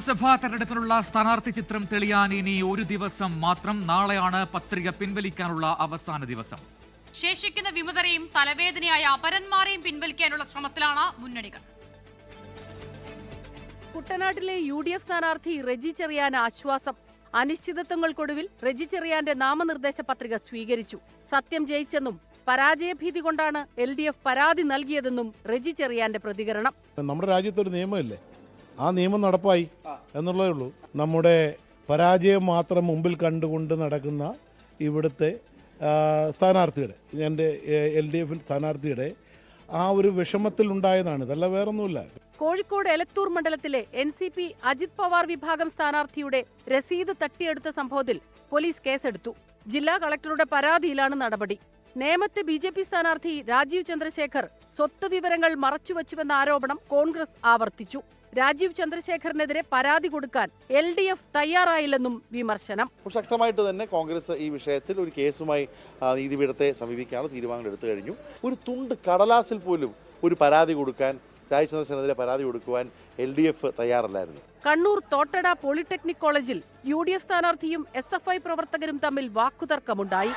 ലോക്സഭാ തെരഞ്ഞെടുപ്പിനുള്ള സ്ഥാനാർത്ഥി ചിത്രം തെളിയാൻ ഇനി ഒരു ദിവസം മാത്രം. നാളെയാണ് പത്രിക പിൻവലിക്കാനുള്ള അവസാന ദിവസം. ശേഷിക്കുന്ന വിമതരെയും തലവേദനയായ അപരന്മാരെയും പിൻവലിക്കാനുള്ള ശ്രമത്തിലാണ് മുന്നണികൾ. കുട്ടനാട്ടിലെ UDF സ്ഥാനാർത്ഥി റെജി ചെറിയാന് ആശ്വാസം. അനിശ്ചിതത്വങ്ങൾക്കൊടുവിൽ റെജി ചെറിയാന്റെ നാമനിർദ്ദേശ പത്രിക സ്വീകരിച്ചു. സത്യം ജയിച്ചെന്നും പരാജയഭീതി കൊണ്ടാണ് LDF പരാതി നൽകിയതെന്നും റെജി ചെറിയാന്റെ പ്രതികരണം. നമ്മുടെ രാജ്യത്തൊരു നിയമമില്ലേ, ആ നിയമം നടപ്പായി എന്നുള്ളതേ ഉള്ളൂ. നമ്മുടെ പരാജയം മാത്രം മുമ്പിൽ കണ്ടുകൊണ്ട് നടക്കുന്ന ഇവിടുത്തെ സ്ഥാനാർത്ഥിയുടെ, എൻ്റെ LDF സ്ഥാനാർത്ഥിയുടെ ആ ഒരു വിഷമത്തിൽ ഉണ്ടായതാണ്, ഇതല്ല വേറൊന്നുമില്ല. കോഴിക്കോട് എലത്തൂർ മണ്ഡലത്തിലെ NCP അജിത് പവാർ വിഭാഗം സ്ഥാനാർത്ഥിയുടെ രസീത് തട്ടിയെടുത്ത സംഭവത്തിൽ പോലീസ് കേസെടുത്തു. ജില്ലാ കളക്ടറുടെ പരാതിയിലാണ് നടപടി. നേമത്തെ BJP സ്ഥാനാർത്ഥി രാജീവ് ചന്ദ്രശേഖർ സ്വത്ത് വിവരങ്ങൾ മറച്ചുവച്ചുവെന്ന ആരോപണം കോൺഗ്രസ് ആവർത്തിച്ചു. രാജീവ് ചന്ദ്രശേഖറിനെതിരെ പരാതി കൊടുക്കാൻ LDF തയ്യാറായില്ലെന്നും വിമർശനം. ശക്തമായിട്ട് തന്നെ കോൺഗ്രസ് ഈ വിഷയത്തിൽ ഒരു കേസുമായി നീതിപീഠത്തെ സമീപിക്കാനുള്ള തീരുമാനം എടുത്തു കഴിഞ്ഞു. ഒരു തുണ്ട് കടലാസിൽ പോലും ഒരു പരാതി കൊടുക്കാൻ, രാജീവ് ചന്ദ്രശേഖരനെതിരെ പരാതി കൊടുക്കുവാൻ LDF തയ്യാറല്ലായിരുന്നു. കണ്ണൂർ തോട്ടട പോളിടെക്നിക് കോളേജിൽ UDF സ്ഥാനാർത്ഥിയും SFI പ്രവർത്തകരും തമ്മിൽ വാക്കുതർക്കമുണ്ടായി.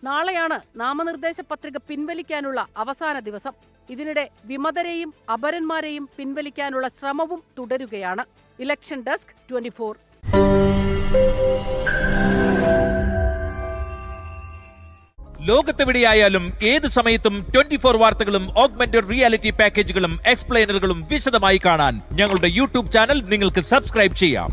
നാളെയാണ് നാമനിർദ്ദേശ പത്രിക പിൻവലിക്കാനുള്ള അവസാന ദിവസം. ഇതിനിടെ വിമതരെയും അപരന്മാരെയും പിൻവലിക്കാനുള്ള ശ്രമവും തുടരുകയാണ്. Election desk 24. ലോകത്തെവിടെയായാലും ഏത് സമയത്തും 24 വാർത്തകളും ഓഗ്മെന്റഡ് റിയാലിറ്റി പാക്കേജുകളും എക്സ്പ്ലെയിനറുകളും വിശദമായി കാണാൻ ഞങ്ങളുടെ YouTube ചാനൽ നിങ്ങൾക്ക് സബ്സ്ക്രൈബ് ചെയ്യാം.